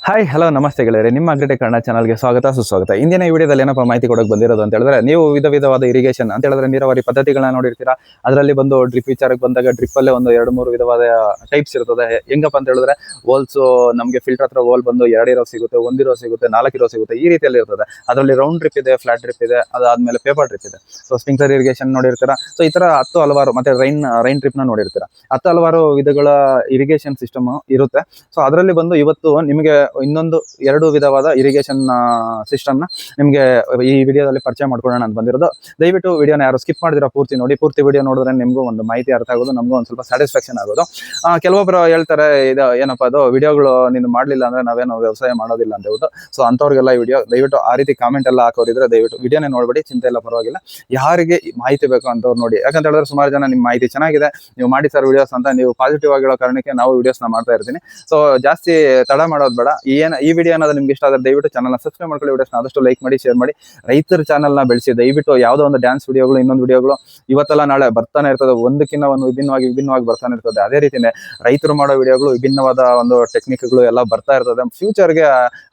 Hi hello ನಮಸ್ತೆ ಗೆಳೆಯರೆ, ನಿಮ್ಮ ಅಗ್ರಿಟೆಕ್ ಕನ್ನಡ ಚಾನಲ್ಗೆ ಸ್ವಾಗತ ಸುಸ್ವಾಗತ. ಇಂದಿನ ಈ ವಿಡಿಯೋದಲ್ಲಿ ಏನಪ್ಪ ಮಾಹಿತಿ ಕೊಡೋಕೆ ಬಂದಿರೋದು ಅಂತ ಹೇಳಿದ್ರೆ, ನೀವು ವಿಧವಾದ ಇರಿಗೇಷನ್ ಅಂತ ಹೇಳಿದ್ರೆ ನೀರಾವರಿ ಪದ್ಧತಿಗಳನ್ನ ನೋಡಿರ್ತೀರಾ. ಅದರಲ್ಲಿ ಬಂದು ಡ್ರಿಪ್ ವಿಚಾರಕ್ಕೆ ಬಂದಾಗ ಡ್ರಿಪ್ಪಲ್ಲೇ ಒಂದು 2-3 ವಿಧವಾದ ಟೈಪ್ಸ್ ಇರ್ತದೆ. ಹೆಂಗಪ್ಪ ಅಂತ ಹೇಳಿದ್ರೆ ಹೋಲ್ಸು ನಮಗೆ ಫಿಲ್ಟರ್ ಹತ್ರ ಹೋಲ್ ಬಂದು 2 ಇರೋ ಸಿಗುತ್ತೆ, 1 ಇರೋ ಸಿಗುತ್ತೆ, 4 ಇರೋ ಸಿಗುತ್ತೆ, ಈ ರೀತಿಯಲ್ಲಿ ಇರ್ತದೆ. ಅದರಲ್ಲಿ ರೌಂಡ್ ಡ್ರಿಪ್ ಇದೆ, ಫ್ಲಾಟ್ ಡ್ರಿಪ್ ಇದೆ, ಅದಾದ್ಮೇಲೆ ಪೇಪರ್ ಡ್ರಿಪ್ ಇದೆ. ಸೊ ಸ್ಪ್ರಿಂಕ್ಲರ್ ಇರಿಗೇಷನ್ ನೋಡಿರ್ತೀರಾ. ಸೊ ಈ ತರ 10 ಹಲವಾರು ಮತ್ತೆ ರೈನ್ ಡ್ರಿಪ್ ನ ನೋಡಿರ್ತೀರಾ. 10 ಹಲವಾರು ವಿಧಗಳ ಇರಿಗೇಷನ್ ಸಿಸ್ಟಮ್ ಇರುತ್ತೆ. ಸೊ ಅದರಲ್ಲಿ ಬಂದು ಇವತ್ತು ನಿಮಗೆ ಇನ್ನೊಂದು 2 ವಿಧವಾದ ಇರಿಗೇಷನ್ ಸಿಸ್ಟಮ್ ನ ನಿಮಗೆ ಈ ವಿಡಿಯೋದಲ್ಲಿ ಪರಿಚಯ ಮಾಡ್ಕೊಳ್ಳೋಣ ಅಂತ ಬಂದಿರೋದು. ದಯವಿಟ್ಟು ವಿಡಿಯೋನ ಯಾರು ಸ್ಕಿಪ್ ಮಾಡಿದಿರಾ ಪೂರ್ತಿ ನೋಡಿ. ಪೂರ್ತಿ ವಿಡಿಯೋ ನೋಡಿದ್ರೆ ನಿಮಗೂ ಒಂದು ಮಾಹಿತಿ ಅರ್ಥ ಆಗೋದು, ನಮಗೂ ಒಂದು ಸ್ವಲ್ಪ ಸ್ಯಾಟಿಸ್ಫ್ಯಾಕ್ಷನ್ ಆಗೋದು. ಕೆಲವೊಬ್ರು ಹೇಳ್ತಾರೆ, ಇದು ಏನಪ್ಪ ಅದು ವಿಡಿಯೋಗಳು ನೀನು ಮಾಡ್ಲಿಲ್ಲ ಅಂದ್ರೆ ನಾವೇನು ವ್ಯವಸಾಯ ಮಾಡೋದಿಲ್ಲ ಅಂತ ಹೇಳ್ಬಿಟ್ಟು. ಸೊ ಅಂತವ್ರಿಗೆಲ್ಲ ಈ ವಿಡಿಯೋ ದಯವಿಟ್ಟು ಆ ರೀತಿ ಕಾಮೆಂಟ್ ಎಲ್ಲ ಹಾಕೋರಿದ್ರೆ ದಯವಿಟ್ಟು ವಿಡಿಯೋನೇ ನೋಡ್ಬೇಡಿ, ಚಿಂತೆ ಇಲ್ಲ, ಪರವಾಗಿಲ್ಲ. ಯಾರಿಗೆ ಮಾಹಿತಿ ಬೇಕು ಅಂತವ್ರು ನೋಡಿ. ಯಾಕಂತ ಹೇಳಿದ್ರೆ ಸುಮಾರು ಜನ ನಿಮ್ಮ ಮಾಹಿತಿ ಚೆನ್ನಾಗಿದೆ, ನೀವು ಮಾಡಿ ಸರ್ ವಿಡಿಯೋಸ್ ಅಂತ ನೀವು ಪಾಸಿಟಿವ್ ಆಗಿರೋ ಕಾರಣಕ್ಕೆ ನಾವು ವಿಡಿಯೋಸ್ ನ ಮಾಡ್ತಾ ಇರ್ತೀನಿ. ಸೊ ಜಾಸ್ತಿ ತಡ ಮಾಡೋದು ಬೇಡ. ಈ ವಿಡಿಯೋ ಅನ್ನೋದು ನಿಮ್ಗೆ ಇಷ್ಟ ಆದ್ರೆ ದಯವಿಟ್ಟು ಚಾನಲ್ ನ ಸಬ್ಸ್ಕ್ರೈಬ್ ಮಾಡ್ಕೊಳ್ಳಿ, ವಿಡಿಯೋಸ್ ಆದಷ್ಟು ಲೈಕ್ ಮಾಡಿ, ಶೇರ್ ಮಾಡಿ. ರೈತರ ಚಾನಲ್ ನ ಬೆಳೆಸಿ ದಯವಿಟ್ಟು ಯಾವುದೋ ಒಂದು ಡ್ಯಾನ್ಸ್ ವಿಡಿಯೋಗಳು, ಇನ್ನೊಂದು ವಿಡಿಯೋಗಳು ಇವತ್ತೆಲ್ಲ ನಾಳೆ ಬರ್ತಾನೆ ಇರ್ತದೆ, ಒಂದಕ್ಕಿಂತ ಒಂದು ವಿಭಿನ್ನವಾಗಿ ಬರ್ತಾನೆ ಇರ್ತದೆ. ಅದೇ ರೀತಿನೇ ರೈತರು ಮಾಡೋ ವಿಡಿಯೋಗಳು, ವಿಭಿನ್ನವಾದ ಒಂದು ಟೆಕ್ನಿಕ್ಗಳು ಎಲ್ಲ ಬರ್ತಾ ಇರ್ತದೆ. ಫ್ಯೂಚರ್ಗೆ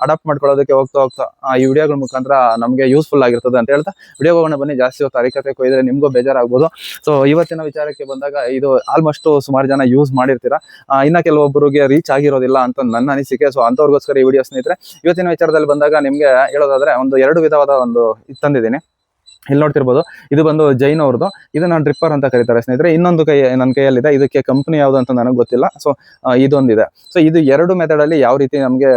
ಅಡಾಪ್ಟ್ ಮಾಡ್ಕೊಳ್ಳೋದಕ್ಕೆ ಹೋಗ್ತಾ ಈ ವಿಡಿಯೋಗಳ ಮುಖಾಂತರ ನಮಗೆ ಯೂಸ್ಫುಲ್ ಆಗಿರ್ತದೆ ಅಂತ ಹೇಳ್ತಾ ವಿಡಿಯೋಗಳನ್ನ ಬನ್ನಿ. ಜಾಸ್ತಿ ಹೊತ್ತು ಅರಿಕತೆ ಕೊಯ್ದ್ರೆ ನಿಮ್ಗೂ ಬೇಜಾರಾಗ್ಬೋದು. ಸೊ ಇವತ್ತಿನ ವಿಚಾರಕ್ಕೆ ಬಂದಾಗ ಇದು ಆಲ್ಮೋಸ್ಟ್ ಸುಮಾರು ಜನ ಯೂಸ್ ಮಾಡಿರ್ತೀರಾ, ಇನ್ನ ಕೆಲವೊಬ್ಬರಿಗೆ ರೀಚ್ ಆಗಿರೋದಿಲ್ಲ ಅಂತ ನನ್ನ ಅನಿಸಿಕೆ. ಸೊ ಅಂತವ್ರಿಗೋಸ್ಕರ ಈ ವಿಡಿಯೋ ಸ್ನೇಹಿತರೆ. ಇವತ್ತಿನ ವಿಚಾರದಲ್ಲಿ ಬಂದಾಗ ನಿಮ್ಗೆ ಹೇಳೋದಾದ್ರೆ ಒಂದು 2 ವಿಧವಾದ ಒಂದು ತಂದಿದ್ದೀನಿ. ಇಲ್ಲಿ ನೋಡ್ತಿರ್ಬೋದು, ಇದು ಬಂದು ಜೈನ್ ಅವ್ರದ್ದು. ಇದನ್ನ ಡ್ರಿಪ್ಪರ್ ಅಂತ ಕರೀತಾರೆ ಸ್ನೇಹಿತರೆ. ಇನ್ನೊಂದು ನನ್ನ ಕೈಯಲ್ಲಿದೆ, ಇದಕ್ಕೆ ಕಂಪ್ನಿ ಯಾವುದು ಅಂತ ನನಗೆ ಗೊತ್ತಿಲ್ಲ. ಸೊ ಇದೊಂದಿದೆ. ಸೊ ಇದು 2 ಮೆಥಡ್ ಅಲ್ಲಿ ಯಾವ ರೀತಿ ನಮಗೆ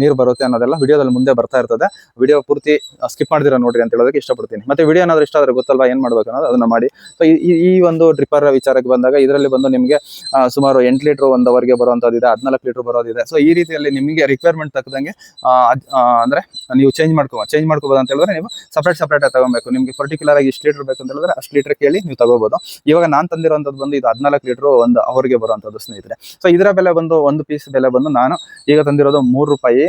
ನೀರು ಬರುತ್ತೆ ಅನ್ನೋದೆಲ್ಲ ವಿಡಿಯೋದಲ್ಲಿ ಮುಂದೆ ಬರ್ತಾ ಇರ್ತದೆ. ವಿಡಿಯೋ ಪೂರ್ತಿ ಸ್ಕಿಪ್ ಮಾಡ್ದಿರ ನೋಡ್ರಿ ಅಂತ ಹೇಳೋದಕ್ಕೆ ಇಷ್ಟಪಡ್ತೀನಿ. ಮತ್ತೆ ವಿಡಿಯೋ ಏನಾದ್ರು ಇಷ್ಟ ಆದ್ರೆ ಗೊತ್ತಲ್ವಾ ಏನ್ ಮಾಡ್ಬೇಕು ಅನ್ನೋದು, ಅದನ್ನ ಮಾಡಿ. ಸೊ ಈ ಒಂದು ಡ್ರಿಪ್ಪರ್ ವಿಚಾರಕ್ಕೆ ಬಂದಾಗ ಇದರಲ್ಲಿ ಬಂದು ನಿಮಗೆ ಸುಮಾರು 8 ಲೀಟರ್ 1 ಅವರ್ಗೆ ಬರುವಂತದ್ದಿದೆ, 14 ಲೀಟರ್ ಬರೋದಿದೆ. ಸೊ ಈ ರೀತಿಯಲ್ಲಿ ನಿಮಗೆ ರಿಕ್ವೈರ್ಮೆಂಟ್ ತಕ್ಕದಂಗೆ ಅಂದ್ರೆ ನೀವು ಚೇಂಜ್ ಮಾಡ್ಕೋಬಹುದು ಅಂತ ಹೇಳಿದ್ರೆ ನೀವು ಸಪ್ರೇಟ್ ತಗೋಬೇಕು. ನಿಮ್ಗೆ ಪರ್ಟಿಕ್ಯುಲರ್ ಆಗಿ ಇಷ್ಟು ಲೀಟರ್ ಬೇಕು ಅಂತ ಹೇಳಿದ್ರೆ ಅಷ್ಟು ಲೀಟರ್ ಕೇಳಿ ನೀವು ತಗೋಬಹುದು. ಇವಾಗ ನಾನ್ ತಂದಿರುವಂತದ್ದು ಬಂದು ಇದು 14 ಲೀಟರ್ 1 ಅವರ್ಗೆ ಬರುವಂತದ್ದು ಸ್ನೇಹಿತರೆ. ಸೊ ಇದರ ಬೆಲೆ ಬಂದು ಒಂದು ಪೀಸ್ ಬೆಲೆ ಬಂದು ನಾನು ಈಗ ತಂದಿರೋದು ₹3.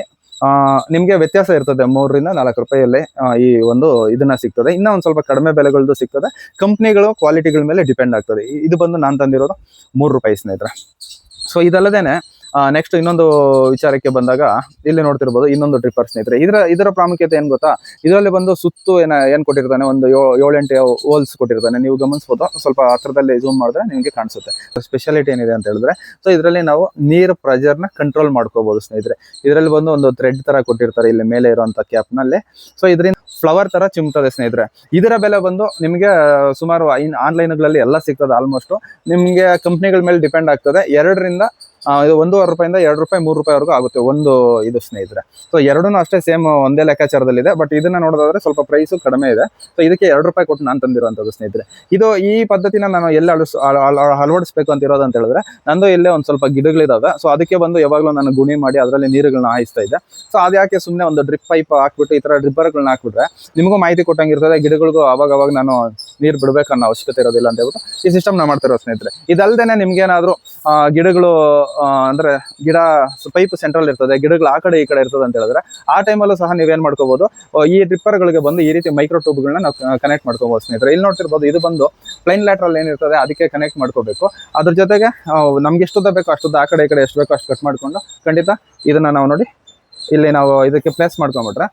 ನಿಮ್ಗೆ ವ್ಯತ್ಯಾಸ ಇರ್ತದೆ, 3 ರಿಂದ 4 ರೂಪಾಯಿಯಲ್ಲೇ ಈ ಒಂದು ಇದನ್ನ ಸಿಗ್ತದೆ. ಇನ್ನ ಒಂದ್ ಸ್ವಲ್ಪ ಕಡಿಮೆ ಬೆಲೆಗಳದ್ದು ಸಿಗ್ತದೆ. ಕಂಪ್ನಿಗಳು ಕ್ವಾಲಿಟಿಗಳ ಮೇಲೆ ಡಿಪೆಂಡ್ ಆಗ್ತದೆ. ಇದು ಬಂದು ನಾನು ತಂದಿರೋದು ₹3 ಸ್ನೇಹಿತರೆ. ಸೊ ಇದಲ್ಲದೇನೆ ನೆಕ್ಸ್ಟ್ ಇನ್ನೊಂದು ವಿಚಾರಕ್ಕೆ ಬಂದಾಗ ಇಲ್ಲಿ ನೋಡ್ತಿರ್ಬೋದು ಇನ್ನೊಂದು ಡ್ರಿಪ್ಪರ್ ಸ್ನೇಹಿತರೆ. ಇದರ ಪ್ರಾಮುಖ್ಯತೆ ಏನ್ ಗೊತ್ತಾ, ಇದರಲ್ಲಿ ಬಂದು ಸುತ್ತು ಏನ್ ಕೊಟ್ಟಿರ್ತಾನೆ, ಒಂದು 7-8 ಹೋಲ್ಸ್ ಕೊಟ್ಟಿರ್ತಾನೆ. ನೀವು ಗಮನಿಸಬಹುದು, ಸ್ವಲ್ಪ ಹತ್ರದಲ್ಲಿ ಝೂಮ್ ಮಾಡಿದ್ರೆ ನಿಮಗೆ ಕಾಣಿಸುತ್ತೆ. ಸ್ಪೆಷಾಲಿಟಿ ಏನಿದೆ ಅಂತ ಹೇಳಿದ್ರೆ, ಸೊ ಇದರಲ್ಲಿ ನಾವು ನೀರ್ ಪ್ರೆಷರ್ ನ ಕಂಟ್ರೋಲ್ ಮಾಡ್ಕೋಬಹುದು ಸ್ನೇಹಿತರೆ. ಇದರಲ್ಲಿ ಬಂದು ಒಂದು ಥ್ರೆಡ್ ತರ ಕೊಟ್ಟಿರ್ತಾರೆ ಇಲ್ಲಿ ಮೇಲೆ ಇರುವಂತ ಕ್ಯಾಪ್ ನಲ್ಲಿ. ಸೊ ಇದರಿಂದ ಫ್ಲವರ್ ತರ ಚಿಮ್ತದೆ ಸ್ನೇಹಿತರೆ. ಇದರ ಬೆಲೆ ಬಂದು ನಿಮಗೆ ಸುಮಾರು ಆನ್ಲೈನ್ಗಳಲ್ಲಿ ಎಲ್ಲ ಸಿಗ್ತದೆ. ಆಲ್ಮೋಸ್ಟ್ ನಿಮ್ಗೆ ಕಂಪ್ನಿಗಳ ಮೇಲೆ ಡಿಪೆಂಡ್ ಆಗ್ತದೆ. 2 ರಿಂದ ಇದು ₹1.5 ರಿಂದ ₹2, ₹3 ಆಗುತ್ತೆ ಒಂದು ಇದು ಸ್ನೇಹಿತರೆ. ಸೊ ಎರಡೂ ಅಷ್ಟೇ ಸೇಮ್ ಒಂದೇ ಲೆಕ್ಕಾಚಾರದಲ್ಲಿದೆ. ಬಟ್ ಇದನ್ನ ನೋಡೋದಾದ್ರೆ ಸ್ವಲ್ಪ ಪ್ರೈಸ್ ಕಡಿಮೆ ಇದೆ. ಸೊ ಇದಕ್ಕೆ ₹2 ಕೊಟ್ಟು ನಾನು ತಂದಿರುವಂತದ್ದು ಸ್ನೇಹಿತರೆ. ಈ ಪದ್ಧತಿನ ನಾನು ಎಲ್ಲ ಅಳವಡಿಸಬೇಕು ಅಂತ ಇರೋದು ಅಂತ ಹೇಳಿದ್ರೆ, ನಂದು ಇಲ್ಲೇ ಒಂದ್ ಸ್ವಲ್ಪ ಗಿಡಗಳಿದಾವೆ. ಸೊ ಅದಕ್ಕೆ ಬಂದು ಯಾವಾಗಲೂ ನಾನು ಗುಣಿ ಮಾಡಿ ಅದರಲ್ಲಿ ನೀರುಗಳನ್ನ ಹಾಯಿಸ್ತಾ ಇದ್ದೆ. ಸೊ ಅದ್ಯಾಕೆ ಸುಮ್ಮನೆ ಒಂದು ಡ್ರಿಪ್ ಪೈಪ್ ಹಾಕ್ಬಿಟ್ಟು ಈ ತರ ಡ್ರಿಪ್ಪರ್ಗಳನ್ನ ಹಾಕ್ಬಿಟ್ರೆ ನಿಮಗೂ ಮಾಹಿತಿ ಕೊಟ್ಟಂಗಿರ್ತದೆ, ಗಿಡಗಳಿಗೂ ಅವಾಗ ನಾನು ನೀರು ಬಿಡ್ಬೇಕನ್ನೋ ಅವಶ್ಯಕತೆ ಇರೋದಿಲ್ಲ ಅಂತ ಹೇಳ್ಬಿಟ್ಟು ಈ ಸಿಸ್ಟಮ್ ನ ಮಾಡ್ತಿರೋ ಸ್ನೇಹಿತರೆ. ಇದಲ್ದೇನೆ ನಿಮ್ಗೇನಾದ್ರು ಗಿಡಗಳು ಅಂದ್ರೆ ಗಿಡ ಪೈಪ್ ಸೆಂಟ್ರಲ್ ಇರ್ತದೆ, ಗಿಡಗಳು ಆ ಕಡೆ ಈ ಕಡೆ ಇರ್ತದೆ ಅಂತ ಹೇಳಿದ್ರೆ ಆ ಟೈಮಲ್ಲೂ ಸಹ ನೀವೇನ್ ಮಾಡ್ಕೋಬಹುದು, ಈ ಡ್ರಿಪ್ಪರ್ಗಳಿಗೆ ಬಂದು ಈ ರೀತಿ ಮೈಕ್ರೋ ಟ್ಯೂಬ್ಗಳನ್ನ ನಾವು ಕನೆಕ್ಟ್ ಮಾಡ್ಕೋಬಹುದು ಸ್ನೇಹಿತರೆ. ಇಲ್ಲಿ ನೋಡ್ತಿರ್ಬೋದು, ಇದು ಬಂದು ಪ್ಲೈನ್ ಲ್ಯಾಟ್ರಲ್ ಏನಿರ್ತದೆ ಅದಕ್ಕೆ ಕನೆಕ್ಟ್ ಮಾಡ್ಕೋಬೇಕು. ಅದ್ರ ಜೊತೆಗೆ ನಮ್ಗೆ ಎಷ್ಟುದ್ದ ಬೇಕೋ ಅಷ್ಟುದ್ದ, ಆ ಕಡೆ ಈ ಕಡೆ ಎಷ್ಟು ಬೇಕೋ ಅಷ್ಟು ಕಟ್ ಮಾಡ್ಕೊಂಡು ಖಂಡಿತ ಇದನ್ನ ನಾವು ನೋಡಿ ಇಲ್ಲಿ ನಾವು ಇದಕ್ಕೆ ಪ್ಲೇಸ್ ಮಾಡ್ಕೊಂಡ್ಬಿಟ್ರೆ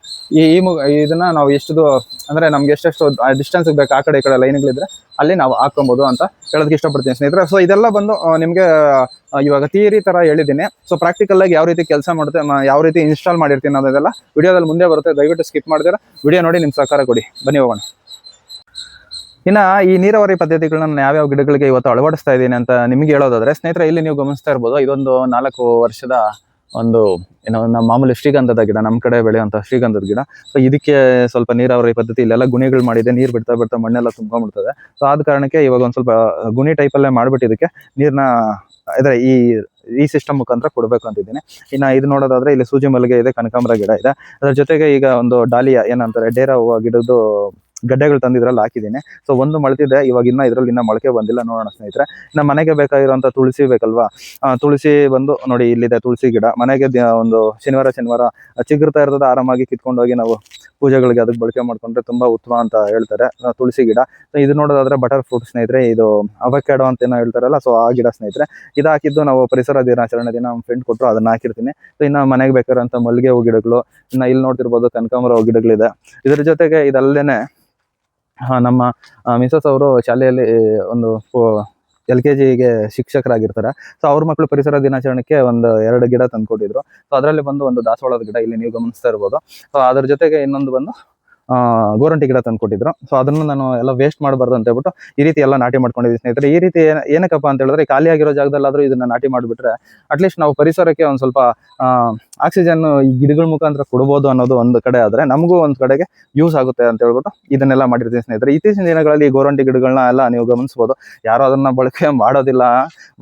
ಇದನ್ನ ನಾವು ಎಷ್ಟು ಅಂದ್ರೆ ನಮ್ಗೆ ಎಷ್ಟೆಷ್ಟು ಡಿಸ್ಟೆನ್ಸ್ ಬೇಕು ಆ ಕಡೆ ಈ ಕಡೆ ಲೈನ್ಗಳಿದ್ರೆ ಅಲ್ಲಿ ನಾವು ಹಾಕೊಬಹುದು ಅಂತ ಹೇಳೋದಕ್ಕೆ ಇಷ್ಟಪಡ್ತೀನಿ ಸ್ನೇಹಿತರೆ. ಸೊ ಇದೆಲ್ಲ ಬಂದು ನಿಮ್ಗೆ ಇವಾಗ ಥಿಯರಿ ತರ ಹೇಳಿದ್ದೀನಿ. ಸೊ ಪ್ರಾಕ್ಟಿಕಲ್ ಆಗಿ ಯಾವ ರೀತಿ ಕೆಲಸ ಮಾಡುತ್ತೆ, ಯಾವ ರೀತಿ ಇನ್ಸ್ಟಾಲ್ ಮಾಡಿರ್ತೀನಿ ಅನ್ನೋದೆಲ್ಲ ವಿಡಿಯೋದಲ್ಲಿ ಮುಂದೆ ಬರುತ್ತೆ. ದಯವಿಟ್ಟು ಸ್ಕಿಪ್ ಮಾಡಿದ್ರೆ ವಿಡಿಯೋ ನೋಡಿ ನಿಮ್ ಸಹಕಾರ ಕೊಡಿ. ಬನ್ನಿ ಹೋಗೋಣ. ಇನ್ನ ಈ ನೀರಾವರಿ ಪದ್ಧತಿಗಳನ್ನ ನಾನು ಯಾವ್ಯಾವ ಗಿಡಗಳಿಗೆ ಇವತ್ತು ಅಳವಡಿಸ್ತಾ ಇದ್ದೀನಿ ಅಂತ ನಿಮ್ಗೆ ಹೇಳೋದಾದ್ರೆ ಸ್ನೇಹಿತರೆ, ಇಲ್ಲಿ ನೀವು ಗಮನಿಸ್ತಾ ಇರ್ಬೋದು, ಇದೊಂದು 4 ವರ್ಷದ ಒಂದು ನಮ್ಮ ಮಾಮೂಲಿ ಶ್ರೀಗಂಧದ ಗಿಡ, ನಮ್ಮ ಕಡೆ ಬೆಳೆಯುವಂತ ಶ್ರೀಗಂಧದ ಗಿಡ. ಸೊ ಇದಕ್ಕೆ ಸ್ವಲ್ಪ ನೀರಾವರಿ ಪದ್ಧತಿ ಇಲ್ಲೆಲ್ಲ ಗುಣಿಗಳು ಮಾಡಿದೆ, ನೀರು ಬಿಡ್ತಾ ಮಣ್ಣೆಲ್ಲ ತುಂಬ್ಕೊಂಡ್ಬಿಡ್ತದೆ. ಸೊ ಆದ ಕಾರಣಕ್ಕೆ ಇವಾಗ ಒಂದ್ ಸ್ವಲ್ಪ ಗುಣಿ ಟೈಪಲ್ಲೇ ಮಾಡ್ಬಿಟ್ಟು ಇದಕ್ಕೆ ನೀರ್ನ ಇದ್ರೆ ಈ ಸಿಸ್ಟಮ್ ಮುಖಾಂತರ ಕೊಡ್ಬೇಕು ಅಂತಿದ್ದೀನಿ. ಇನ್ನ ಇದು ನೋಡೋದಾದ್ರೆ ಇಲ್ಲಿ ಸೂಜಿ ಮಲ್ಲಿಗೆ ಇದೆ, ಕನಕಾಂಬರ ಗಿಡ ಇದೆ. ಅದ್ರ ಜೊತೆಗೆ ಈಗ ಒಂದು ಡಾಲಿಯಾ ಏನಂತಾರೆ ಡೇರಾ ಹೂವು ಗಿಡದ್ದು ಗಡ್ಡೆಗಳು ತಂದಿದ್ರಲ್ಲಿ ಹಾಕಿದ್ದೀನಿ. ಸೊ ಒಂದು ಮೊಳತಿದೆ, ಇವಾಗ ಇದ್ರಲ್ಲಿ ಇನ್ನ ಮೊಳಕೆ ಬಂದಿಲ್ಲ, ನೋಡೋಣ ಸ್ನೇಹಿತರೆ. ನಮ್ಮ ಮನೆಗೆ ಬೇಕಾಗಿರುವಂಥ ತುಳಸಿ ಬೇಕಲ್ವಾ, ತುಳಸಿ ಬಂದು ನೋಡಿ ಇಲ್ಲಿದೆ ತುಳಸಿ ಗಿಡ. ಮನೆಗೆ ಒಂದು ಶನಿವಾರ ಚಿಗುರ್ತಾ ಇರ್ತದೆ, ಆರಾಮಾಗಿ ಕಿತ್ಕೊಂಡು ಹೋಗಿ ನಾವು ಪೂಜೆಗಳಿಗೆ ಅದಕ್ಕೆ ಬಳಕೆ ಮಾಡ್ಕೊಂಡ್ರೆ ತುಂಬಾ ಉತ್ತಮ ಅಂತ ಹೇಳ್ತಾರೆ ತುಳಸಿ ಗಿಡ. ಇದು ನೋಡೋದಾದ್ರೆ ಬಟರ್ ಫ್ರೂಟ್ ಸ್ನೇಹಿತರೆ, ಇದು ಅವಕ್ಯಾಡೋ ಅಂತ ಏನೋ ಹೇಳ್ತಾರಲ್ಲ, ಸೊ ಆ ಗಿಡ ಸ್ನೇಹಿತರೆ. ಇದು ಹಾಕಿದ್ದು ನಾವು ಪರಿಸರ ದಿನಾಚರಣೆ ದಿನ ನಮ್ಮ ಫ್ರೆಂಡ್ ಕೊಟ್ಟರು, ಅದನ್ನ ಹಾಕಿರ್ತೀನಿ. ಸೊ ಇನ್ನು ಮನೆಗೆ ಬೇಕಾಗಿರೋಂಥ ಮಲ್ಲಿಗೆ ಹೂ ಗಿಡಗಳು, ಇನ್ನು ಇಲ್ಲಿ ನೋಡ್ತಿರ್ಬೋದು ಕನಕಾಂಬರ ಹೂ ಗಿಡಗಳಿದೆ. ಇದ್ರ ಜೊತೆಗೆ ಇದಲ್ಲೇನೆ ನಮ್ಮ ಮಿಸಸ್ ಅವರು ಶಾಲೆಯಲ್ಲಿ ಒಂದು LKGಗೆ ಶಿಕ್ಷಕರಾಗಿರ್ತಾರೆ. ಸೊ ಅವ್ರ ಮಕ್ಕಳು ಪರಿಸರ ದಿನಾಚರಣೆಗೆ ಒಂದು 2 ಗಿಡ ತಂದ್ಕೊಟ್ಟಿದ್ರು. ಸೊ ಅದರಲ್ಲಿ ಬಂದು ಒಂದು ದಾಸವಾಳದ ಗಿಡ ಇಲ್ಲಿ ನೀವು ಗಮನಿಸ್ತಾ ಇರ್ಬೋದು. ಸೊ ಅದ್ರ ಜೊತೆಗೆ ಇನ್ನೊಂದು ಬಂದು ಗೋರಂಟಿ ಗಿಡ ತಂದ್ಕೊಟ್ಟಿದ್ರು. ಸೊ ಅದನ್ನು ನಾನು ಎಲ್ಲ ವೇಸ್ಟ್ ಮಾಡಬಾರ್ದು ಅಂತ ಹೇಳ್ಬಿಟ್ಟು ಈ ರೀತಿ ಎಲ್ಲ ನಾಟಿ ಮಾಡ್ಕೊಂಡಿದ್ದೀನಿ ಸ್ನೇಹಿತರೆ. ಈ ರೀತಿ ಏನಕ್ಕಪ್ಪ ಅಂತ ಹೇಳಿದ್ರೆ, ಖಾಲಿಯಾಗಿರೋ ಜಾಗದಲ್ಲಾದ್ರೂ ಇದನ್ನ ನಾಟಿ ಮಾಡಿಬಿಟ್ರೆ ಅಟ್ಲೀಸ್ಟ್ ನಾವು ಪರಿಸರಕ್ಕೆ ಒಂದು ಸ್ವಲ್ಪ ಆಕ್ಸಿಜನ್ ಈ ಗಿಡಗಳ ಮುಖಾಂತರ ಕೊಡ್ಬೋದು ಅನ್ನೋದು ಒಂದು ಕಡೆ ಆದ್ರೆ, ನಮಗೂ ಒಂದು ಕಡೆಗೆ ಯೂಸ್ ಆಗುತ್ತೆ ಅಂತ ಹೇಳ್ಬಿಟ್ಟು ಇದನ್ನೆಲ್ಲ ಮಾಡಿರ್ತೀನಿ ಸ್ನೇಹಿತರೆ. ಇತ್ತೀಚಿನ ದಿನಗಳಲ್ಲಿ ಗೋರಂಟಿ ಗಿಡಗಳನ್ನ ಎಲ್ಲ ನೀವು ಗಮನಿಸ್ಬೋದು, ಯಾರು ಅದನ್ನ ಬಳಕೆ ಮಾಡೋದಿಲ್ಲ,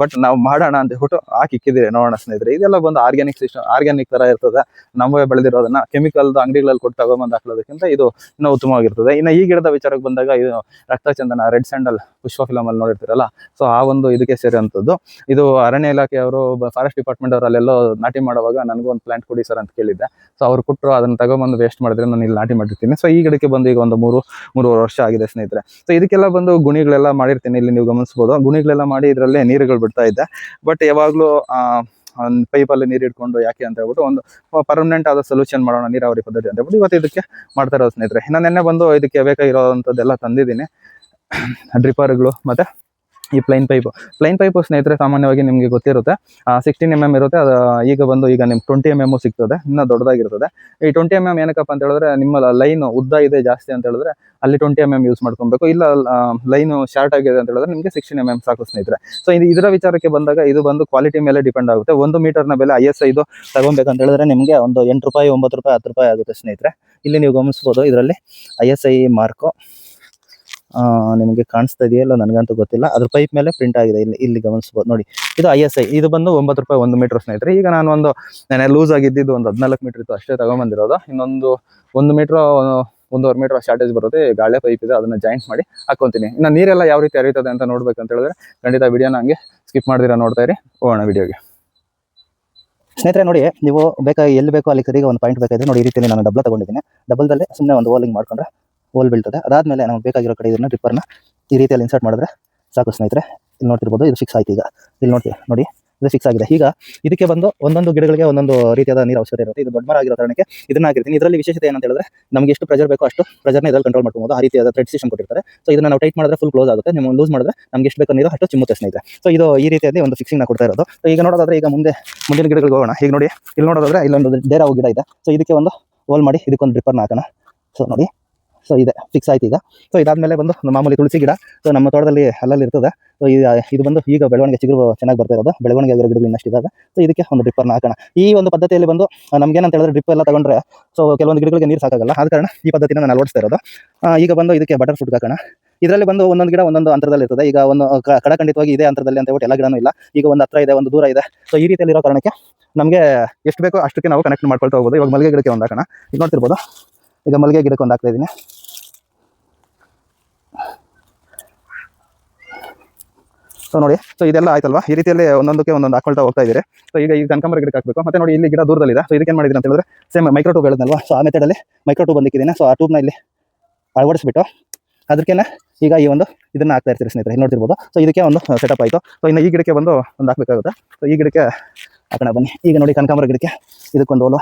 ಬಟ್ ನಾವು ಮಾಡೋಣ ಅಂತ ಹೇಳ್ಬಿಟ್ಟು ಹಾಕಿಕ್ಕಿದ್ದೀರಿ. ನೋಡೋಣ ಸ್ನೇಹಿತರೆ, ಇದೆಲ್ಲ ಬಂದು ಆರ್ಗ್ಯಾನಿಕ್ ತರ ಇರ್ತದೆ. ನಮ್ಮವೇ ಬೆಳೆದಿರೋದನ್ನ ಕೆಮಿಕಲ್ದು ಅಂಗಡಿಗಳಲ್ಲಿ ಕೊಟ್ಟು ತಗೊಂಬಂದು ಹಾಕೋದಕ್ಕಿಂತ ಇದು ಇನ್ನೂ ಉತ್ತಮವಾಗಿರ್ತದೆ. ಇನ್ನು ಈ ಗಿಡದ ವಿಚಾರಕ್ಕೆ ಬಂದಾಗ, ಇದು ರಕ್ತಚಂದನ, ರೆಡ್ ಸ್ಯಾಂಡಲ್, ಪುಷ್ಪ ಫಿಲಮ್ ಅಲ್ಲಿ ನೋಡಿರ್ತೀರಲ್ಲ, ಸೊ ಆ ಒಂದು ಇದಕ್ಕೆ ಸೇರಿರುವಂಥದ್ದು. ಇದು ಅರಣ್ಯ ಇಲಾಖೆಯವರು, ಫಾರೆಸ್ಟ್ ಡಿಪಾರ್ಟ್ಮೆಂಟ್ ಅವರು ಅಲ್ಲೆಲ್ಲೋ ನಾಟಿ ಮಾಡುವಾಗ ನನಗೂ ಒಂದು ಪ್ಲಾಂಟ್ ಕೊಡಿ ಸರ್ ಅಂತ ಕೇಳಿದ್ದೆ. ಸೊ ಅವ್ರು ಕೊಟ್ಟರು, ಅದನ್ನ ತಗೊಂಬಂದು ವೇಸ್ಟ್ ಮಾಡಿದ್ರೆ ನಾನು ಇಲ್ಲಿ ನಾಟಿ ಮಾಡಿರ್ತೀನಿ. ಸೊ ಈ ಗಿಡಕ್ಕೆ ಬಂದು ಈಗ ಒಂದು 3 ವರ್ಷ ಆಗಿದೆ ಸ್ನೇಹಿತರೆ. ಸೊ ಇದಕ್ಕೆಲ್ಲ ಬಂದು ಗುಣಿಗಳೆಲ್ಲ ಮಾಡಿರ್ತೀನಿ, ಇಲ್ಲಿ ನೀವು ಗಮನಿಸ್ಬೋದು. ಗುಣಿಗಳೆಲ್ಲ ಮಾಡಿ ಇದರಲ್ಲೇ ನೀರುಗಳು ಬಿಡ್ತಾ ಇದ್ದೆ. ಬಟ್ ಯಾವಾಗಲೂ ಒಂದು ಪೈಪಲ್ಲಿ ನೀರು ಇಟ್ಕೊಂಡು ಯಾಕೆ ಅಂತ ಹೇಳ್ಬಿಟ್ಟು ಒಂದು ಪರ್ಮನೆಂಟ್ ಆದ ಸೊಲ್ಯೂಷನ್ ಮಾಡೋಣ, ನೀರಾವರಿ ಪದ್ಧತಿ ಅಂತ ಹೇಳ್ಬಿಟ್ಟು ಇವತ್ತು ಇದಕ್ಕೆ ಮಾಡ್ತಾ ಇರೋದು ಸ್ನೇಹಿತರೆ. ಇನ್ನು ನೆನ್ನೆ ಬಂದು ಇದಕ್ಕೆ ಬೇಕಾಗಿರೋವಂಥದ್ದೆಲ್ಲ ತಂದಿದ್ದೀನಿ, ಡ್ರಿಪ್ಪರ್ಗಳು ಮತ್ತೆ ಈ ಪ್ಲೈನ್ ಪೈಪು ಸ್ನೇಹಿತರೆ. ಸಾಮಾನ್ಯವಾಗಿ ನಿಮಗೆ ಗೊತ್ತಿರುತ್ತೆ 16 mm ಇರುತ್ತೆ. ಅದು ಈಗ ನಿಮ್ಗೆ 20 mm ಸಿಗ್ತದೆ, ಇನ್ನೂ ದೊಡ್ಡದಾಗಿರ್ತದೆ. ಈ 20 mm ಏನಕ್ಕಪ್ಪ ಅಂತ ಹೇಳಿದ್ರೆ, ನಿಮ್ಮ ಲೈನ್ ಉದ್ದ ಇದೆ ಜಾಸ್ತಿ ಅಂತ ಹೇಳಿದ್ರೆ ಅಲ್ಲಿ 20 mm ಯೂಸ್ ಮಾಡ್ಕೊಬೇಕು. ಇಲ್ಲ ಲೈನು ಶಾರ್ಟ್ ಆಗಿದೆ ಅಂತ ಹೇಳಿದ್ರೆ ನಿಮಗೆ 16 mm ಸಾಕು ಸ್ನೇಹಿತರೆ. ಸೊ ಇದರ ವಿಚಾರಕ್ಕೆ ಬಂದಾಗ, ಇದು ಬಂದು ಕ್ವಾಲಿಟಿ ಮೇಲೆ ಡಿಪೆಂಡ್ ಆಗುತ್ತೆ. 1 ಮೀಟರ್ನ ಬೆಲೆ ISI ಇದು ತಗೊಬೇಕಂತ ಹೇಳಿದ್ರೆ ನಿಮಗೆ ಒಂದು 8 ರೂಪಾಯಿ, 9 ರೂಪಾಯಿ, 10 ರೂಪಾಯಿ ಆಗುತ್ತೆ ಸ್ನೇಹಿತರೆ. ಇಲ್ಲಿ ನೀವು ಗಮನಿಸ್ಬೋದು, ಇದರಲ್ಲಿ ISI ಮಾರ್ಕು ನಿಮಗೆ ಕಾಣಿಸ್ತಾ ಇದೆಯಲ್ಲ, ನನಗಂತೂ ಗೊತ್ತಿಲ್ಲ. ಅದ್ರ ಪೈಪ್ ಮೇಲೆ ಪ್ರಿಂಟ್ ಆಗಿದೆ, ಇಲ್ಲಿ ಗಮನಿಸ್ಬೋದು ನೋಡಿ. ಇದು ISI, ಇದು ಬಂದು 9 ರೂಪಾಯಿ 1 ಮೀಟರ್ ಸ್ನೇಹಿತರೆ. ಈಗ ನಾನು ನೆನೆ ಲೂಸ್ ಆಗಿದ್ದು ಒಂದು 14 ಮೀಟರ್ ಇತ್ತು ಅಷ್ಟೇ ತಗೊಂಬಂದಿರೋದು. ಇನ್ನೊಂದು 1 ಮೀಟರ್ 1.5 ಮೀಟರ್ ಶಾರ್ಟೇಜ್ ಬರುತ್ತೆ. ಗಾಳೆ ಪೈಪ್ ಇದೆ, ಅದನ್ನ ಜಾಯಿಂಟ್ ಮಾಡಿ ಹಾಕೊಂತೀನಿ. ಇನ್ನು ನೀರೆಲ್ಲ ಯಾವ ರೀತಿ ಹರಿಯುತ್ತದೆ ಅಂತ ನೋಡ್ಬೇಕಂತ ಹೇಳಿದ್ರೆ ಖಂಡಿತ ವಿಡಿಯೋನ ಹಂಗೆ ಸ್ಕಿಪ್ ಮಾಡಿದಿರ ನೋಡ್ತಾ ಇರಿ. ಹೋಗೋಣ ವಿಡಿಯೋಗೆ ಸ್ನೇಹಿತರೆ. ನೋಡಿ, ನೀವು ಎಲ್ಲಿ ಬೇಕೋ ಅಲ್ಲಿ ಸರಿಗೆ ಒಂದು ಪಾಯಿಂಟ್ ಬೇಕಾದ್ರೆ ನೋಡಿ, ಈ ರೀತಿಯಲ್ಲಿ ನಾನು ಡಬ್ಬಲ್ ತಗೊಂಡಿದ್ದೀನಿ. ಡಬ್ಬಲ್ದಲ್ಲೇ ಸುಮ್ಮನೆ ಒಂದು ಹೋಲಿಂಗ್ ಮಾಡ್ಕೊಂಡ್ರೆ ಹೋಲ್ ಬೀಳ್ತದೆ. ಅದಾದ್ಮೇಲೆ ನಮ್ಗೆ ಬೇಕಾಗಿರೋ ಕಡೆ ಇದನ್ನ ಡ್ರಿಪ್ಪರ್ನ ಈ ರೀತಿಯಲ್ಲಿ ಇನ್ಸರ್ಟ್ ಮಾಡಿದ್ರೆ ಸಾಕು ಸ್ನೇಹಿತರೆ. ಇಲ್ಲಿ ನೋಡ್ತಿರ್ಬೋದು, ಇದು ಫಿಕ್ಸ್ ಆಯ್ತು. ಈಗ ಇಲ್ಲಿ ನೋಡಿ, ಇದು ಫಿಕ್ಸ್ ಆಗಿದೆ. ಈಗ ಇದಕ್ಕೆ ಬಂದು ಒಂದೊಂದು ಗಿಡಗಳಿಗೆ ಒಂದೊಂದು ರೀತಿಯಾದ ನೀರು ಅವಶ್ಯಕತೆ ಇರುತ್ತೆ. ಇದು ದೊಡ್ಡ ಮರ ಆಗಿರೋ ಕಾರಣಕ್ಕೆ ಇದನ್ನ ಹಾಕಿರ್ತೀನಿ. ಇದರಲ್ಲಿ ವಿಶೇಷತೆ ಏನಂತ ಹೇಳಿದ್ರೆ, ನಮಗೆ ಎಷ್ಟು ಪ್ರೆಷರ್ ಬೇಕೋ ಅಷ್ಟು ಪ್ರೆಷರ್ನ ಇದರಲ್ಲಿ ಕಂಟ್ರೋಲ್ ಮಾಡ್ಕೊಬೋದು. ಆ ರೀತಿಯಾದ ಥ್ರೆಡ್ ಸಿಸ್ಟಮ್ ಕೊಟ್ಟಿರ್ತಾರೆ. ಸೊ ಇದನ್ನ ನಾವು ಟೈಟ್ ಮಾಡಿದ್ರೆ ಫುಲ್ ಕ್ಲೋಸ್ ಆಗುತ್ತೆ. ನೀವು ಲೂಸ್ ಮಾಡಿದ್ರೆ ನಮ್ಗೆ ಎಷ್ಟು ಬೇಕೋ ನೀರು ಅಷ್ಟು ಚಿಮ್ಮುತ್ತೆ ಸ್ನೇಹಿತರೆ. ಸೊ ಇದು ಈ ರೀತಿಯಲ್ಲಿ ಒಂದು ಫಿಕ್ಸಿಂಗ್ ಕೊಡ್ತಾ ಇರೋದು. ಸೊ ಈಗ ನೋಡೋದಾದ್ರೆ, ಈಗ ಮುಂದಿನ ಗಿಡಗಳಿಗೆ ಹೋಗೋಣ. ಈಗ ನೋಡಿ, ಇಲ್ಲಿ ನೋಡೋದಾದ್ರೆ ಇಲ್ಲೊಂದು ಡೇರಾವು ಗಿಡ ಇದೆ. ಸೊ ಇದಕ್ಕೆ ಒಂದು ಹೋಲ್ ಮಾಡಿ ಇದಕ್ಕೊಂದು ಡ್ರಿಪ್ಪರ್ನ ಹಾಕೋಣ. ಸೊ ನೋಡಿ, ಸೊ ಇದೆ ಫಿಕ್ಸ್ ಆಯ್ತು ಈಗ. ಸೊ ಇದಾದ್ಮೇಲೆ ಬಂದು ಮಾಮೂಲಿ ತುಳಸಿ ಗಿಡ. ಸೊ ನಮ್ಮ ತೋಟದಲ್ಲಿ ಅಲ್ಲಲ್ಲಿ ಇರ್ತದೆ. ಸೊ ಇದು ಬಂದು ಈಗ ಬೆಳವಣಿಗೆ ಚಿಗುರು ಚೆನ್ನಾಗಿ ಬರ್ತಾ ಇರೋದು. ಬೆಳವಣಿಗೆ ಆಗಿರೋ ಗಿಡಗಳು ಇನ್ನಷ್ಟು ಇದ್ದಾಗ ಸೊ ಇದಕ್ಕೆ ಒಂದು ಡ್ರಿಪ್ಪರ್ನ ಹಾಕೋಣ. ಈ ಒಂದು ಪದ್ಧತಿಯಲ್ಲಿ ಬಂದು ನಮ್ಗೇನಂತ ಹೇಳಿದ್ರೆ, ಡ್ರಿಪ್ ಎಲ್ಲ ತಗೊಂಡ್ರೆ ಸೊ ಕೆಲವೊಂದು ಗಿಡಗಳಿಗೆ ನೀರು ಸಾಕಾಗಲ್ಲ. ಆದ ಕಾರಣ ಈ ಪದ್ಧತಿನ ನಾನು ಅಳವಡಿಸ್ತಾ ಇರೋದು. ಈಗ ಬಂದು ಇದಕ್ಕೆ ಬಟರ್ ಫ್ರೂಟ್ ಹಾಕೋಣ. ಇದರಲ್ಲಿ ಬಂದು ಒಂದೊಂದು ಗಿಡ ಒಂದೊಂದು ಅಂತರದಲ್ಲಿ ಇರ್ತದೆ. ಈಗ ಒಂದು ಕಡಖಂಡಿತವಾಗಿ ಇದೇ ಅಂತರದಲ್ಲಿ ಅಂತ ಹೇಳ್ಬಿಟ್ಟು ಎಲ್ಲ ಗಿಡನೂ ಇಲ್ಲ. ಈಗ ಒಂದು ಹತ್ರ ಇದೆ, ಒಂದು ದೂರ ಇದೆ. ಸೊ ಈ ರೀತಿಯಲ್ಲಿ ಇರೋ ಕಾರಣಕ್ಕೆ ನಮಗೆ ಎಷ್ಟು ಬೇಕೋ ಅಷ್ಟಕ್ಕೆ ನಾವು ಕನೆಕ್ಟ್ ಮಾಡ್ಕೊಳ್ತಾ ಹೋಗ್ಬೋದು. ಇವಾಗ ಮಲ್ಲಿಗೆ ಗಿಡಕ್ಕೆ ಒಂದು ಹಾಕೋಣ. ಈಗ ನೋಡ್ತಿರ್ಬೋದು, ಈಗ ಮಲ್ಲಿಗೆ ಗಿಡಕ್ಕೆ ಒಂದು ಹಾಕ್ತಾ ಇದ್ದೀನಿ. ಸೊ ನೋಡಿ, ಸೊ ಇದೆಲ್ಲ ಆಯ್ತಲ್ವಾ. ಈ ರೀತಿಯಲ್ಲಿ ಒಂದೊಂದಕ್ಕೆ ಒಂದೊಂದು ಹಾಕೊಳ್ತಾ ಹೋಗ್ತಾ ಇದ್ದೀರಿ. ಸೊ ಈಗ ಕನಕಾಂಬರ ಗಿಡಕ್ಕೆ ಹಾಕಬೇಕು. ಮತ್ತೆ ನೋಡಿ, ಇಲ್ಲಿ ಗಿಡ ದೂರದಲ್ಲಿದೆ. ಸೊ ಇದಕ್ಕೆ ಏನು ಮಾಡಿದ್ದೀನಿ ಅಂತ ಹೇಳಿದ್ರೆ, ಸೇಮ್ ಮೈಕ್ರೋ ಟ್ಯೂಬ್ ಹೇಳಿದ್ನಲ್ವಾ, ಸೊ ಆ ಮೆಥಡಲ್ಲಿ ಮೈಕ್ರೋ ಟ್ಯೂಬ್ ಬಂದಿಕ್ಕಿದ್ದೀನಿ. ಸೊ ಆ ಟ್ಯೂಬ್ನ ಇಲ್ಲಿ ಅಳವಡಿಸ್ಬಿಟ್ಟು ಅದಕ್ಕೆ ಈಗ ಈ ಒಂದು ಇದನ್ನ ಹಾಕ್ತಾ ಇರ್ತೀರಿ ಸ್ನೇಹಿತರೆ. ಇಲ್ಲಿ ನೋಡ್ತಿರ್ಬೋದು. ಸೊ ಇದಕ್ಕೆ ಒಂದು ಸೆಟಪ್ ಆಯಿತು. ಸೊ ಇನ್ನು ಈ ಗಿಡಕ್ಕೆ ಒಂದು ಹಾಕಬೇಕಾಗುತ್ತೆ. ಸೊ ಈ ಗಿಡಕ್ಕೆ ಹಾಕೋಣ ಬನ್ನಿ. ಈಗ ನೋಡಿ, ಕನಕಾಂಬರ ಗಿಡಕ್ಕೆ ಇದಕ್ಕೊಂದು ಹೋಲು.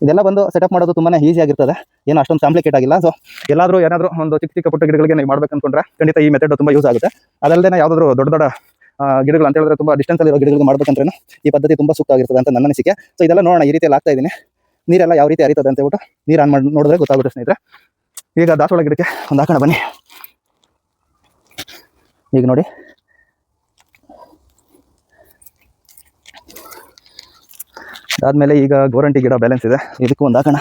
ಇದೆಲ್ಲ ಬಂದು ಸೆಟಪ್ ಮಾಡೋದು ತುಂಬಾ ಈಸಿ ಆಗಿರ್ತದೆ, ಏನು ಅಷ್ಟೊಂದು ಕಾಂಪ್ಲಿಕೇಟ್ ಆಗಿಲ್ಲ. ಸೊ ಏನಾದರೂ ಒಂದು ಚಿಕ್ಕ ಪುಟ್ಟ ಗಿಡಗಳಿಗೆ ನೀವು ಮಾಡ್ಬೇಕು ಅನ್ಕೊಂಡ್ರೆ ಖಂಡಿತ ಈ ಮೆಥಡ್ ತುಂಬ ಯೂಸ್ ಆಗುತ್ತೆ. ಅದಲ್ಲದೆ ಯಾವುದಾದ್ರೂ ದೊಡ್ಡ ಗಿಡಗಳು ಅಂತ ಹೇಳಿದ್ರೆ, ತುಂಬ ಡಿಸ್ಟೆನ್ಸ್ ಅಲ್ಲಿರೋ ಗಿಡಗಳಿಗೆ ಮಾಡ್ಬೇಕಂದ್ರೆ ಈ ಪದ್ಧತಿ ತುಂಬ ಸೂಕ್ತ ಆಗಿರ್ತದೆ ಅಂತ ನನ್ನ ಅನಿಸಿಕೆ. ಸೊ ಇದೆಲ್ಲ ನೋಡೋಣ, ಈ ರೀತಿಯಲ್ಲಿ ಆಗ್ತಾ ಇದ್ದೀನಿ. ನೀರೆಲ್ಲ ಯಾವ ರೀತಿ ಹರಿತದೆ ಅಂತ ಹೇಳ್ಬಿಟ್ಟು ನೀರು ಆನ್ ಮಾಡಿ ನೋಡಿದ್ರೆ ಗೊತ್ತಾಗುತ್ತೆ ಸ್ನೇಹಿತರೆ. ಈಗ ದಾಸವಾಳ ಗಿಡಕ್ಕೆ ಒಂದು ಹಾಕೋಣ ಬನ್ನಿ. ಈಗ ನೋಡಿ, ಅದಾದ್ಮೇಲೆ ಈಗ ಗೋರಂಟಿ ಗಿಡ ಬ್ಯಾಲೆನ್ಸ್ ಇದೆ, ಇದಕ್ಕೂ ಒಂದು ಹಾಕೋಣ.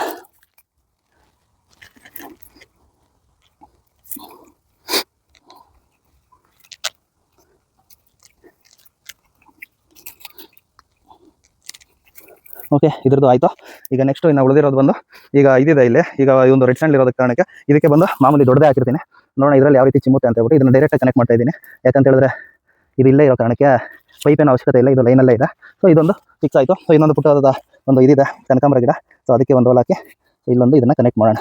ಓಕೆ, ಇದ್ರದ್ದು ಆಯಿತು. ಈಗ ನೆಕ್ಸ್ಟ್ ಇನ್ನು ಉಳಿದಿರೋದು ಬಂದು ಈಗ ಇದಿದೆ ಇಲ್ಲಿ, ಈಗ ಒಂದು ರೆಡ್ ಸ್ಟ್ಯಾಂಡ್ ಇರೋದಕ್ಕೆ ಕಾರಣಕ್ಕೆ ಇದಕ್ಕೆ ಬಂದು ಮಾಮೂಲಿ ದೊಡ್ಡದೇ ಹಾಕಿರ್ತೀನಿ. ನೋಡೋಣ ಇದರಲ್ಲಿ ಯಾವ ರೀತಿ ಚಿಮ್ಮುತ್ತೆ ಅಂತ ಹೇಳ್ಬಿಟ್ಟು ಇದನ್ನು ಡೈರೆಕ್ಟಾಗಿ ಕನೆಕ್ಟ್ ಮಾಡ್ತಾ ಇದ್ದೀನಿ. ಯಾಕಂತ ಹೇಳಿದ್ರೆ ಇದು ಇಲ್ಲೇ ಇರೋ ಕಾರಣಕ್ಕೆ ಪೈಪಿನ ಅವಶ್ಯಕತೆ ಇಲ್ಲ, ಇದು ಲೈನಲ್ಲೇ ಇದೆ. ಸೊ ಇದೊಂದು ಫಿಕ್ಸ್ ಆಯಿತು. ಸೊ ಇನ್ನೊಂದು ಪುಟ್ಟವಾದ ಒಂದು ಇದಿದೆ ಕನಕಾಂಬರ ಗಿಡ, ಸೊ ಅದಕ್ಕೆ ಒಂದು ಹೋಲ್ ಹಾಕಿ ಇಲ್ಲೊಂದು ಇದನ್ನು ಕನೆಕ್ಟ್ ಮಾಡೋಣ.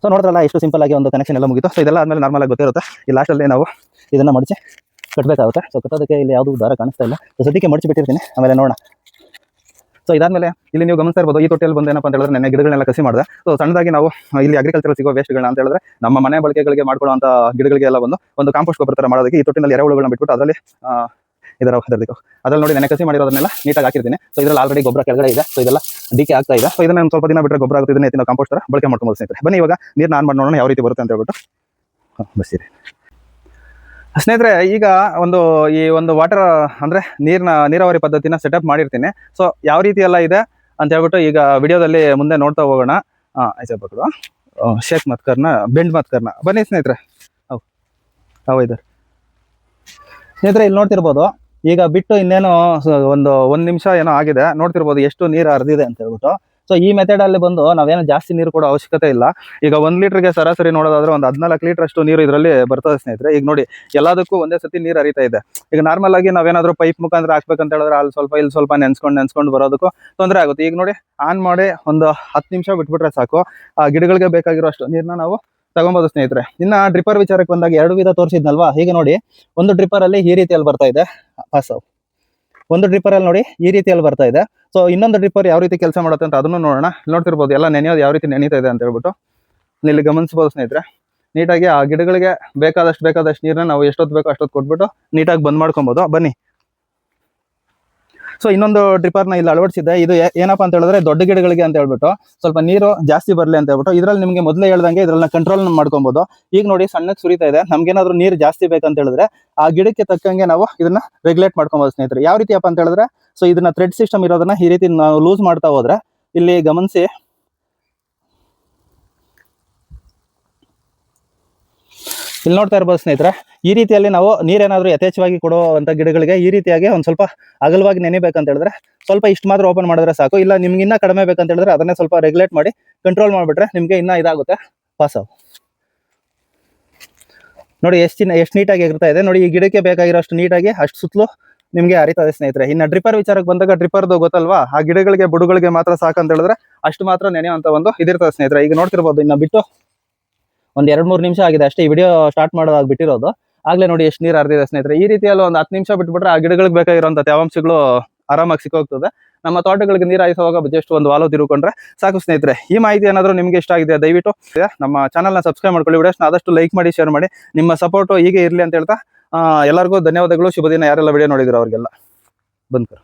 ಸೊ ನೋಡಿದ್ರಲ್ಲ ಎಷ್ಟು ಸಿಂಪಲ್ ಆಗಿ ಒಂದು ಕನೆಕ್ಷನ್ ಎಲ್ಲ ಮುಗಿತು. ಸೊ ಇದೆಲ್ಲ ಆದಮೇಲೆ ನಾರ್ಮಲ್ ಆಗಿ ಗೊತ್ತಿರುತ್ತೆ. ಈ ಲಾಸ್ಟಲ್ಲಿ ನಾವು ಇದನ್ನು ಮಡಿಸಿ ಕಟ್ಟಬೇಕಾಗುತ್ತೆ. ಸೊ ಕಟ್ಟೋದಕ್ಕೆ ಇಲ್ಲಿ ಯಾವುದು ದಾರ ಕಾಣಿಸ್ತಾ ಇಲ್ಲ. ಸೊ ಸದ್ಯಕ್ಕೆ ಮಡಿಸಿ ಬಿಟ್ಟಿರ್ತೀನಿ, ಆಮೇಲೆ ನೋಡೋಣ. ಸೊ ಇದಾದಮೇಲೆ ಇಲ್ಲಿ ನೀವು ಗಮನಿಸ್ತಾ ಇರ್ಬೋದು, ಈ ತೊಟ್ಟಿಯಲ್ಲಿ ಬಂದು ಏನಪ್ಪ ಅಂತ ಹೇಳಿದ್ರೆ ನೆನ್ನೆ ಗಿಡಗಳನ್ನೆಲ್ಲ ಕಸಿ ಮಾಡಿದೆ. ಸೊ ಸಣ್ಣದಾಗಿ ನಾವು ಇಲ್ಲಿ ಅಗ್ರಿಕಲ್ಚರ್ ಸಿಗೋ ವೇಸ್ಟ್ಗಳನ್ನ ಅಂತ ಹೇಳಿದ್ರೆ ನಮ್ಮ ಮನೆ ಬಳಕೆಗಳಿಗೆ ಮಾಡ್ಕೊಳ್ಳುವಂಥ ಗಿಡಗಳಿಗೆಲ್ಲ ಒಂದು ಕಾಂಪೋಸ್ಟ್ ಗೊಬ್ಬರ ಥರ ಮಾಡೋದಕ್ಕೆ ಈ ತೊಟ್ಟಿನಲ್ಲಿ ಎರೆಹುಳುಗಳನ್ನ ಬಿಟ್ಬಿಟ್ಟು ಅದರಲ್ಲಿ ಅದ್ರಲ್ಲಿ ನೋಡಿ ನೆನೆ ಕಸಿ ಮಾಡಿರೋದನ್ನೆಲ್ಲ ನೀಟಾಗಿ ಹಾಕಿರ್ತೀನಿ. ಸೊ ಇದರಲ್ಲಿ ಆಲ್ರೆಡಿ ಗೊಬ್ಬರ ಕೆಳಗಡೆ ಇದೆ. ಸೊ ಇದೆಲ್ಲ ಡಿಕೆ ಆಗ್ತಾ ಇದೆ. ಸೊ ಇದನ್ನ ಸ್ವಲ್ಪ ದಿನ ಬಿಟ್ಟರೆ ಗೊಬ್ಬರ ಆಗುತ್ತೆ. ಇದನ್ನ ನಾವು ಕಾಂಪೋಸ್ಟ್ ಥರ ಬಳಕೆ ಮಾಡ್ಕೊಂಡು ಸ್ನೇಹಿತರೆ. ಬನ್ನಿ ಇವಾಗ ನೀರನ್ನ ಆನ್ ಮಾಡಿ ನೋಡೋಣ ಯಾವ ರೀತಿ ಬರುತ್ತೆ ಅಂತ ಹೇಳ್ಬಿಟ್ಟು. ಬಸ್ಸಿರಿ ಸ್ನೇಹಿತರೆ, ಈಗ ಈ ಒಂದು ವಾಟರ್ ಅಂದರೆ ನೀರಾವರಿ ಪದ್ಧತಿನ ಸೆಟಪ್ ಮಾಡಿರ್ತೀನಿ. ಸೊ ಯಾವ ರೀತಿ ಎಲ್ಲ ಇದೆ ಅಂತ ಹೇಳ್ಬಿಟ್ಟು ಈಗ ವಿಡಿಯೋದಲ್ಲಿ ಮುಂದೆ ನೋಡ್ತಾ ಹೋಗೋಣ. ಐಸಾ ಶೇಕ್ ಮತ್ಕರ್ನ ಬೆಂಡ್ ಮತ್ಕರ್ನ ಬನ್ನಿ ಸ್ನೇಹಿತರೆ. ಹೌದು ಸ್ನೇಹಿತರೆ, ಇಲ್ಲಿ ನೋಡ್ತಿರ್ಬೋದು ಈಗ ಬಿಟ್ಟು ಇನ್ನೇನು ಒಂದು ನಿಮಿಷ ಏನೋ ಆಗಿದೆ. ನೋಡ್ತಿರ್ಬೋದು ಎಷ್ಟು ನೀರು ಹರಿದಿದೆ ಅಂತ ಹೇಳ್ಬಿಟ್ಟು. ಸೊ ಈ ಮೆಥಡಲ್ಲಿ ಬಂದು ನಾವೇನು ಜಾಸ್ತಿ ನೀರು ಕೊಡೋ ಅವಶ್ಯಕತೆ ಇಲ್ಲ. ಈಗ 1 ಲೀಟ್ರಿಗೆ ಸರಾಸರಿ ನೋಡೋದಾದ್ರೆ ಒಂದು 14 ಲೀಟರ್ ಅಷ್ಟು ನೀರು ಇದರಲ್ಲಿ ಬರ್ತದೆ ಸ್ನೇಹಿತರೆ. ಈಗ ನೋಡಿ ಎಲ್ಲದಕ್ಕೂ ಒಂದೇ ಸತಿ ನೀರು ಹರಿತಾ ಇದೆ. ಈಗ ನಾರ್ಮಲ್ ಆಗಿ ನಾವೇನಾದ್ರೂ ಪೈಪ್ ಮುಖಾಂತರ ಹಾಕ್ಬೇಕಂತ ಹೇಳಿದ್ರೆ ಅಲ್ಲಿ ಸ್ವಲ್ಪ ಇಲ್ಲಿ ಸ್ವಲ್ಪ ನೆನ್ಸ್ಕೊಂಡು ಬರೋದಕ್ಕೂ ತೊಂದರೆ ಆಗುತ್ತೆ. ಈಗ ನೋಡಿ ಆನ್ ಮಾಡಿ ಒಂದು 10 ನಿಮಿಷ ಬಿಟ್ಬಿಟ್ರೆ ಸಾಕು, ಆ ಗಿಡಗಳಿಗೆ ಬೇಕಾಗಿರೋ ಅಷ್ಟು ನೀರನ್ನ ನಾವು ತಗೊಬೋದು ಸ್ನೇಹಿತರೆ. ಇನ್ನ ಡ್ರಿಪ್ಪರ್ ವಿಚಾರಕ್ಕೆ ಬಂದಾಗ 2 ವಿಧ ತೋರಿಸಿದ್ನಲ್ವಾ. ಹೀಗೆ ನೋಡಿ ಒಂದು ಡ್ರಿಪ್ಪರ್ ಅಲ್ಲಿ ಈ ರೀತಿಯಲ್ಲಿ ಬರ್ತಾ ಇದೆ ಒಂದು ಡ್ರಿಪ್ಪರ್ ಅಲ್ಲಿ ನೋಡಿ ಈ ರೀತಿಯಲ್ಲಿ ಬರ್ತಾ ಇದೆ. ಸೊ ಇನ್ನೊಂದು ಡ್ರಿಪ್ಪರ್ ಯಾವ ರೀತಿ ಕೆಲಸ ಮಾಡುತ್ತೆ ಅಂತ ಅದನ್ನು ನೋಡೋಣ. ನೋಡ್ತಿರ್ಬೋದು ಎಲ್ಲ ನೆನೆಯೋದು ಯಾವ ರೀತಿ ನೆನೀತಾ ಇದೆ ಅಂತ ಹೇಳ್ಬಿಟ್ಟು ಇಲ್ಲಿ ಗಮನಿಸಬಹುದು ಸ್ನೇಹಿತರೆ. ನೀಟಾಗಿ ಆ ಗಿಡಗಳಿಗೆ ಬೇಕಾದಷ್ಟು ನೀರನ್ನ ನಾವು ಎಷ್ಟೊತ್ತು ಬೇಕೋ ಅಷ್ಟೊತ್ತು ಕೊಟ್ಬಿಟ್ಟು ನೀಟಾಗಿ ಬಂದ್ ಮಾಡ್ಕೊಬೋದು. ಬನ್ನಿ. ಸೊ ಇನ್ನೊಂದು ಡ್ರಿಪ್ಪರ್ನ ಇಲ್ಲಿ ಅಳವಡಿಸಿದ್ದೆ. ಇದು ಏನಪ್ಪಾ ಅಂತ ಹೇಳಿದ್ರೆ ದೊಡ್ಡ ಗಿಡಗಳಿಗೆ ಅಂತ ಹೇಳ್ಬಿಟ್ಟು ಸ್ವಲ್ಪ ನೀರು ಜಾಸ್ತಿ ಬರಲಿ ಅಂತ ಹೇಳ್ಬಿಟ್ಟು ಇದ್ರಲ್ಲಿ ನಿಮಗೆ ಮೊದಲೇ ಹೇಳ್ದಂಗೆ ಇದ್ರನ್ನ ಕಂಟ್ರೋಲ್ ಮಾಡ್ಕೊಬೋದು. ಈಗ ನೋಡಿ ಸಣ್ಣಕ್ಕೆ ಸುರಿತಾ ಇದೆ. ನಮ್ಗೇನಾದ್ರೂ ನೀರು ಜಾಸ್ತಿ ಬೇಕಂತ ಹೇಳಿದ್ರೆ ಆ ಗಿಡಕ್ಕೆ ತಕ್ಕಂಗೆ ನಾವು ಇದನ್ನ ರೆಗ್ಯುಲೇಟ್ ಮಾಡ್ಕೊಬೋದು ಸ್ನೇಹಿತರೆ. ಯಾವ ರೀತಿಯಪ್ಪ ಅಂತ ಹೇಳಿದ್ರೆ ಸೊ ಇದನ್ನ ಥ್ರೆಡ್ ಸಿಸ್ಟಮ್ ಇರೋದನ್ನ ಈ ರೀತಿ ನಾವು ಲೂಸ್ ಮಾಡ್ತಾ ಹೋದ್ರೆ ಇಲ್ಲಿ ಗಮನಿಸಿ ಇಲ್ಲಿ ನೋಡ್ತಾ ಇರ್ಬೋದು ಸ್ನೇಹಿತರೆ. ಈ ರೀತಿಯಲ್ಲಿ ನಾವು ನೀರೇನಾದ್ರೂ ಯಥೇಚ್ಛವಾಗಿ ಕೊಡುವಂಥ ಗಿಡಗಳಿಗೆ ಈ ರೀತಿಯಾಗಿ ಒಂದು ಸ್ವಲ್ಪ ಅಗಲವಾಗಿ ನೆನೆಬೇಕಂತ ಹೇಳಿದ್ರೆ ಸ್ವಲ್ಪ ಇಷ್ಟು ಮಾತ್ರ ಓಪನ್ ಮಾಡಿದ್ರೆ ಸಾಕು. ಇಲ್ಲ ನಿಮ್ಗೆ ಇನ್ನೂ ಕಡಿಮೆ ಬೇಕಂತ ಹೇಳಿದ್ರೆ ಅದನ್ನೇ ಸ್ವಲ್ಪ ರೆಗ್ಯುಲೇಟ್ ಮಾಡಿ ಕಂಟ್ರೋಲ್ ಮಾಡಿಬಿಟ್ರೆ ನಿಮಗೆ ಇನ್ನೂ ಇದಾಗುತ್ತೆ ಪಾಸ್. ನೋಡಿ ಎಷ್ಟು ನೀಟಾಗಿ ಇರ್ತಾ ಇದೆ ನೋಡಿ. ಈ ಗಿಡಕ್ಕೆ ಬೇಕಾಗಿರೋ ಅಷ್ಟು ನೀಟಾಗಿ ಅಷ್ಟು ಸುತ್ತಲೂ ನಿಮಗೆ ಹರಿತದೆ ಸ್ನೇಹಿತರೆ. ಇನ್ನು ಡ್ರಿಪ್ಪರ್ ವಿಚಾರಕ್ಕೆ ಬಂದಾಗ ಡ್ರಿಪ್ಪರ್ದು ಗೊತ್ತಲ್ವಾ, ಆ ಗಿಡಗಳಿಗೆ ಬುಡಗಳಿಗೆ ಮಾತ್ರ ಸಾಕಂತ ಹೇಳಿದ್ರೆ ಅಷ್ಟು ಮಾತ್ರ ನೆನೆಯುವಂಥ ಒಂದು ಇದಿರ್ತದೆ ಸ್ನೇಹಿತರೆ. ಈಗ ನೋಡ್ತಿರ್ಬೋದು ಇನ್ನು ಬಿಟ್ಟು ಒಂದು 2-3 ನಿಮಿಷ ಆಗಿದೆ ಅಷ್ಟೇ ಈ ವಿಡಿಯೋ ಸ್ಟಾರ್ಟ್ ಮಾಡೋದಾಗ ಬಿಟ್ಟಿರೋದು. ಆಗ್ಲೇ ನೋಡಿ ಎಷ್ಟು ನೀರು ಹರಿದಿದೆ ಸ್ನೇಹಿತರೆ. ಈ ರೀತಿಯಲ್ಲಿ ಒಂದು 10 ನಿಮಿಷ ಬಿಟ್ಬಿಟ್ರೆ ಆ ಗಿಡಗಳಿಗೆ ಬೇಕಾಗಿರುವಂಥ ತೇವಾಂಶಗಳು ಆರಾಮಾಗಿ ಸಿಕ್ಕೋಗ್ತದೆ. ನಮ್ಮ ತೋಟಗಳಿಗೆ ನೀರು ಹಾಯಿಸುವಾಗ ಜಸ್ಟ್ ಒಂದು ವಾಲ್ವ್ ತಿರುಕೊಂಡ್ರೆ ಸಾಕು ಸ್ನೇಹಿತರೆ. ಈ ಮಾಹಿತಿ ಏನಾದರೂ ನಿಮಗೆ ಇಷ್ಟ ಆಗಿದೆ ದಯವಿಟ್ಟು ನಮ್ಮ ಚಾನಲ್ನ ಸಬ್ಸ್ಕ್ರೈಬ್ ಮಾಡ್ಕೊಳ್ಳಿ. ವಿಡಿಯೋಸ್ನ ಆದಷ್ಟು ಲೈಕ್ ಮಾಡಿ, ಶೇರ್ ಮಾಡಿ. ನಿಮ್ಮ ಸಪೋರ್ಟು ಹೀಗೆ ಇರಲಿ ಅಂತ ಹೇಳ್ತಾ ಎಲ್ಲರಿಗೂ ಧನ್ಯವಾದಗಳು. ಶುಭ ದಿನ. ಯಾರೆಲ್ಲ ವಿಡಿಯೋ ನೋಡಿದ್ರು ಅವ್ರಿಗೆಲ್ಲ ಬಂದ್ಕರ್.